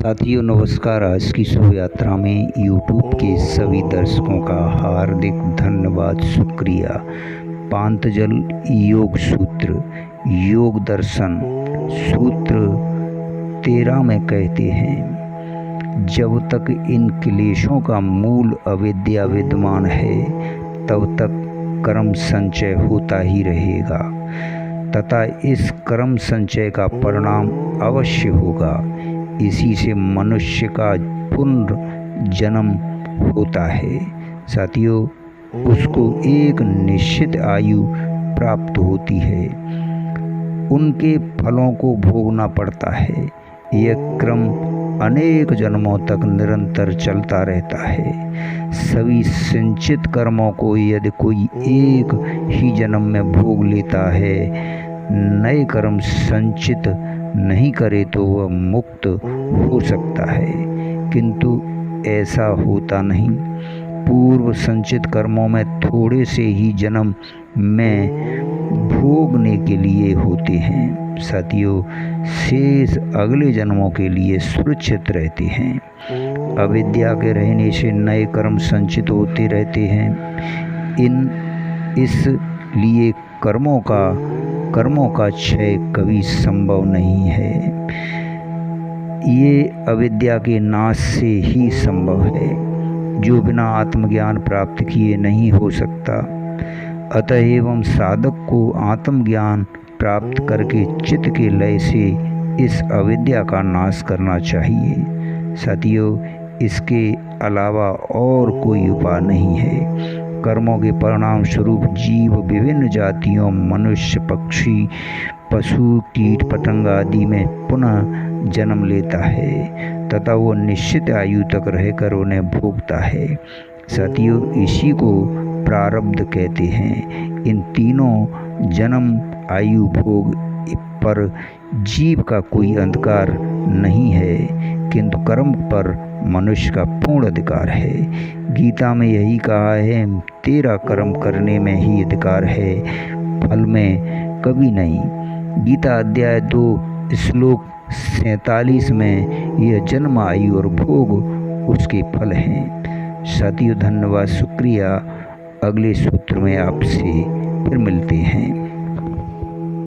साथियों नमस्कार। आज की शुभ यात्रा में यूट्यूब के सभी दर्शकों का हार्दिक धन्यवाद, शुक्रिया। पांतजल योग सूत्र योग दर्शन सूत्र 13 में कहते हैं, जब तक इन क्लेशों का मूल अविद्या विद्यमान है तब तक कर्म संचय होता ही रहेगा तथा इस कर्म संचय का परिणाम अवश्य होगा। इसी से मनुष्य का पुनर्जन्म होता है। साथियों, उसको एक निश्चित आयु प्राप्त होती है, उनके फलों को भोगना पड़ता है। यह क्रम अनेक जन्मों तक निरंतर चलता रहता है। सभी संचित कर्मों को यदि कोई एक ही जन्म में भोग लेता है, नए कर्म संचित नहीं करे तो वह मुक्त हो सकता है, किंतु ऐसा होता नहीं। पूर्व संचित कर्मों में थोड़े से ही जन्म में भोगने के लिए होते हैं। साथियों, शेष अगले जन्मों के लिए सुरक्षित रहते हैं। अविद्या के रहने से नए कर्म संचित होते रहते हैं। इसलिए कर्मों का क्षय कभी संभव नहीं है। ये अविद्या के नाश से ही संभव है, जो बिना आत्मज्ञान प्राप्त किए नहीं हो सकता। अतएव साधक को आत्मज्ञान प्राप्त करके चित्त के लय से इस अविद्या का नाश करना चाहिए। साथियों, इसके अलावा और कोई उपाय नहीं है। कर्मों के परिणाम स्वरूप जीव विभिन्न जातियों, मनुष्य, पक्षी, पशु, कीट पतंग आदि में पुनः जन्म लेता है तथा वो निश्चित आयु तक रहकर उन्हें भोगता है। साथियों, इसी को प्रारब्ध कहते हैं। इन तीनों जन्म, आयु, भोग पर जीव का कोई अधिकार नहीं है, किंतु कर्म पर मनुष्य का पूर्ण अधिकार है। गीता में यही कहा है, तेरा कर्म करने में ही अधिकार है, फल में कभी नहीं। गीता अध्याय 2 श्लोक 47 में यह जन्म, आयु और भोग उसके फल हैं। साथियों, धन्यवाद, शुक्रिया। अगले सूत्र में आपसे फिर मिलते हैं।